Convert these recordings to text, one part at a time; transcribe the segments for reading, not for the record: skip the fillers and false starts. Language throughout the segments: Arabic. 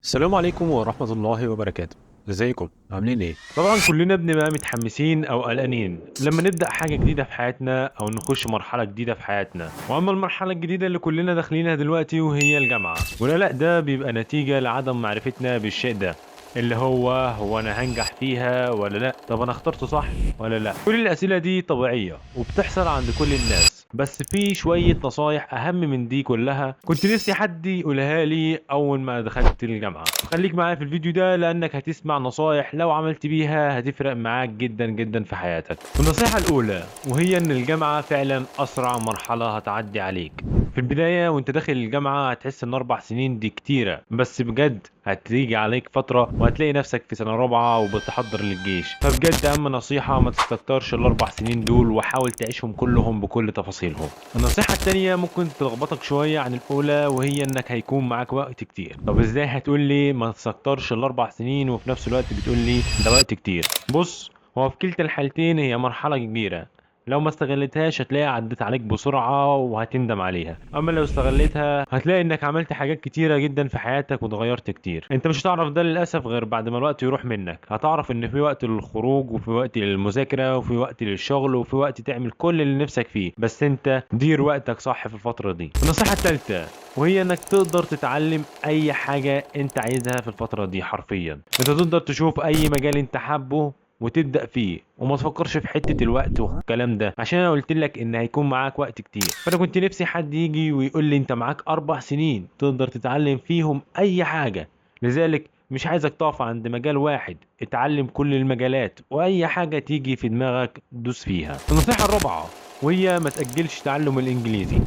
السلام عليكم ورحمة الله وبركاته. ازيكم عاملين ايه؟ طبعا كلنا بنبقى متحمسين او قلقانين لما نبدأ حاجة جديدة في حياتنا او نخش مرحلة جديدة في حياتنا، واما المرحلة الجديدة اللي كلنا داخلينها دلوقتي وهي الجامعة، والقلق ده بيبقى نتيجة لعدم معرفتنا بالشيء ده، اللي هو انا هنجح فيها ولا لا؟ طب انا اخترت صح ولا لا؟ كل الاسئلة دي طبيعية وبتحصل عند كل الناس، بس في شوية نصايح اهم من دي كلها كنت نفسي حد يقولها لي اول ما دخلت الجامعة. خليك معايا في الفيديو ده لانك هتسمع نصايح لو عملت بيها هتفرق معاك جدا جدا في حياتك. النصيحة الاولى وهي ان الجامعة فعلا اسرع مرحلة هتعدي عليك. في البداية وانت داخل الجامعة هتحس ان 4 سنين دي كتيرة، بس بجد هتيجي عليك فترة وهتلاقي نفسك في سنة رابعة وبتحضر للجيش. فبجد اهم نصيحة ما تستكترش ال4 سنين دول وحاول تعيشهم كلهم بكل تفاصيلهم. النصيحة التانية ممكن تلخبطك شوية عن الأولى وهي إنك هيكون معاك وقت كتير. طب إزاي هتقول لي ما تستكترش ال4 سنين وفي نفس الوقت بتقول لي ده وقت كتير؟ بص، هو في كلتا الحالتين هي مرحلة كبيرة، لو ما استغلتهاش هتلاقيها عدت عليك بسرعة وهتندم عليها، اما لو استغلتها هتلاقي انك عملت حاجات كتيرة جدا في حياتك واتغيرت كتير. انت مش هتعرف ده للأسف غير بعد ما الوقت يروح منك، هتعرف ان في وقت للخروج وفي وقت للمذاكرة وفي وقت للشغل وفي وقت تعمل كل اللي نفسك فيه، بس انت دير وقتك صح في الفترة دي. النصيحة التالتة وهي انك تقدر تتعلم اي حاجة انت عايزها في الفترة دي. حرفيا انت تقدر تشوف اي مجال انت حابه وتبدأ فيه، وما تفكرش في حتة الوقت والكلام ده، عشان انا قلت لك ان هيكون معاك وقت كتير. فانا كنت نفسي حد يجي ويقول لي انت معاك 4 سنين تقدر تتعلم فيهم اي حاجة، لذلك مش عايزك تقف عند مجال واحد، اتعلم كل المجالات واي حاجة تيجي في دماغك دوس فيها. النصيحة الرابعة وهي ما تأجلش تعلم الانجليزي.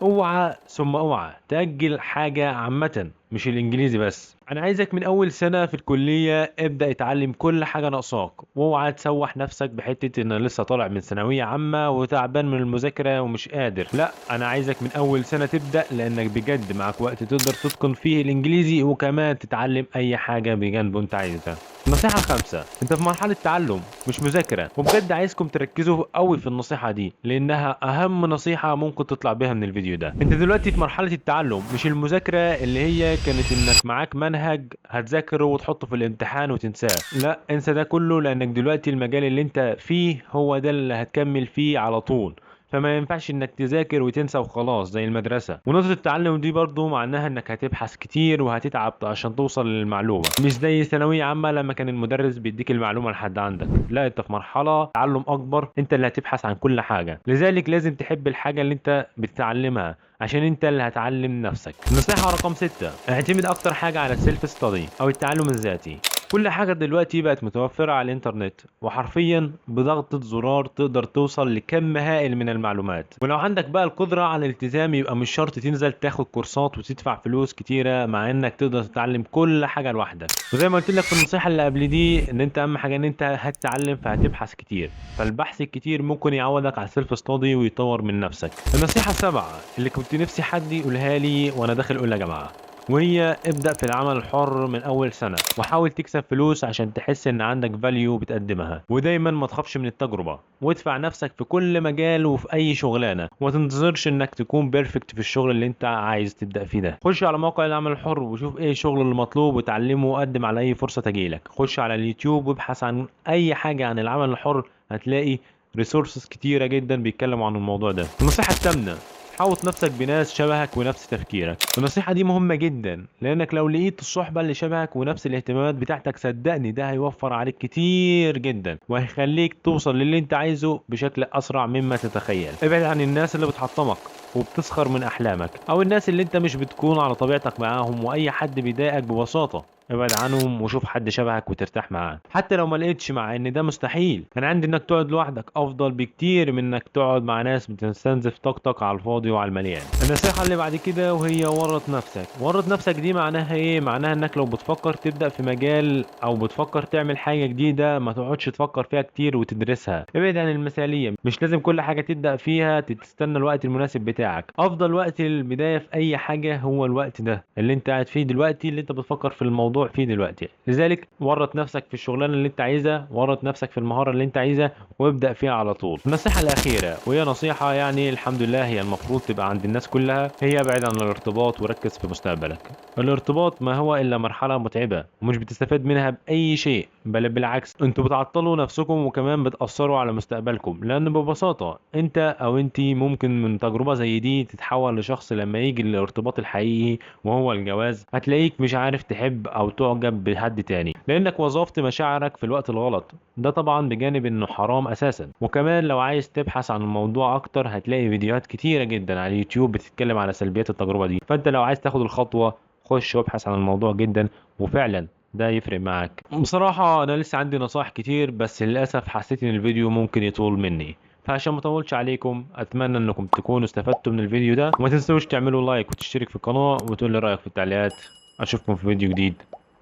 اوعى ثم اوعى تأجل حاجة عامة، مش الانجليزي بس. انا عايزك من اول سنة في الكلية ابدأ اتعلم كل حاجة ناقصاك، واوعى تسوح نفسك بحتة ان لسه طالع من ثانوية عامة وتعبان من المذاكرة ومش قادر. لا، انا عايزك من اول سنة تبدأ، لانك بجد معك وقت تقدر تتقن فيه الانجليزي وكمان تتعلم اي حاجة بجانبه انت عايزها. النصيحة الخامسة، انت في مرحلة تعلم مش مذاكرة، وبجد عايزكم تركزوا قوي في النصيحة دي لانها اهم نصيحة ممكن تطلع بيها من الفيديو ده. انت دلوقتي في مرحلة التعلم مش المذاكرة اللي هي كانت انك معاك منهج هتذاكره وتحطه في الامتحان وتنساه. لا، انسى ده كله، لانك دلوقتي المجال اللي انت فيه هو ده اللي هتكمل فيه على طول، فما ينفعش انك تذاكر وتنسى وخلاص زي المدرسة. ونقطة التعلم دي برضو معناها انك هتبحث كتير وهتتعب عشان توصل للمعلومة، مش زي ثانوية عامة لما كان المدرس بيديك المعلومة لحد عندك. لا، انت في مرحلة تعلم اكبر، انت اللي هتبحث عن كل حاجة، لذلك لازم تحب الحاجة اللي انت بتتعلمها عشان انت اللي هتعلم نفسك. النصيحة رقم 6، اعتمد اكتر حاجة على السيلف ستادي او التعلم الذاتي. كل حاجة دلوقتي بقت متوفرة على الانترنت، وحرفيا بضغطة زرار تقدر توصل لكم هائل من المعلومات. ولو عندك بقى القدرة على الالتزام يبقى مش شرط تنزل تاخد كورسات وتدفع فلوس كتيرة، مع انك تقدر تتعلم كل حاجة لوحدك. وزي ما قلت لك في النصيحة اللي قبل دي ان انت اهم حاجة ان انت هتتعلم فهتبحث كتير، فالبحث الكتير ممكن يعودك على السيلف ستادي ويطور من نفسك. النصيحة السابعة اللي كنت نفسي حد يقولها لي وانا داخل اولى جامعة وهي ابدأ في العمل الحر من أول سنة، وحاول تكسب فلوس عشان تحس إن عندك فاليو بتقدمها، ودايما ما تخافش من التجربة وادفع نفسك في كل مجال وفي أي شغلانة، وما تنتظرش إنك تكون بيرفكت في الشغل اللي أنت عايز تبدأ فيه ده. خش على موقع العمل الحر وشوف إيه الشغل المطلوب وتعلمه وقدم على أي فرصة تجيلك. خش على اليوتيوب وابحث عن أي حاجة عن العمل الحر، هتلاقي ريسورسز كتيرة جدا بيتكلموا عن الموضوع ده. النصيحة الثامنة، حاوط نفسك بناس شبهك ونفس تفكيرك. النصيحة دي مهمة جدا، لانك لو لقيت الصحبة اللي شبهك ونفس الاهتمامات بتاعتك صدقني ده هيوفر عليك كتير جدا وهيخليك توصل للي انت عايزه بشكل اسرع مما تتخيل. ابعد عن الناس اللي بتحطمك وبتسخر من احلامك، او الناس اللي انت مش بتكون على طبيعتك معاهم، واي حد بيضايقك ببساطة ابعد عنهم وشوف حد شبهك وترتاح معاه. حتى لو ما لقيتش، مع ان ده مستحيل، انا عندي انك تقعد لوحدك افضل بكتير من انك تقعد مع ناس بتستنزف طاقتك على الفاضي وعلى المليان. النصيحة اللي بعد كده وهي ورط نفسك. ورط نفسك دي معناها ايه؟ معناها انك لو بتفكر تبدأ في مجال او بتفكر تعمل حاجة جديدة ما تقعدش تفكر فيها كتير وتدرسها. ابعد عن المثالية، مش لازم كل حاجة تبدأ فيها تستنى الوقت المناسب بتاعك. افضل وقت للبداية في اي حاجة هو الوقت ده اللي انت قاعد فيه دلوقتي، اللي انت بتفكر في الموضوع الموضوع فيه دلوقتي. لذلك ورط نفسك في الشغلانه اللي انت عايزها، ورط نفسك في المهاره اللي انت عايزها، وابدا فيها على طول. النصيحه الاخيره، وهي نصيحه يعني الحمد لله هي المفروض تبقى عند الناس كلها، هي ابعد عن الارتباط وركز في مستقبلك. الارتباط ما هو الا مرحله متعبه ومش بتستفاد منها باي شيء، بل بالعكس انتوا بتعطلوا نفسكم وكمان بتاثروا على مستقبلكم. لان ببساطه انت او انتي ممكن من تجربه زي دي تتحول لشخص لما يجي الارتباط الحقيقي وهو الجواز هتلاقيك مش عارف تحب او تعجب بحد تاني، لانك وظفت مشاعرك في الوقت الغلط. ده طبعا بجانب انه حرام اساسا. وكمان لو عايز تبحث عن الموضوع اكتر هتلاقي فيديوهات كتيره جدا على اليوتيوب بتتكلم على سلبيات التجربه دي. فانت لو عايز تاخد الخطوه خش وابحث عن الموضوع جدا، وفعلا ده يفرق معاك. بصراحة أنا لسه عندي نصائح كتير، بس للأسف حسيت إن الفيديو ممكن يطول مني، فعشان ما اطولش عليكم اتمنى انكم تكونوا استفدتوا من الفيديو ده، وما تنسوش تعملوا لايك وتشترك في القناة وتقول لي رأيك في التعليقات. اشوفكم في فيديو جديد.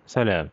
سلام.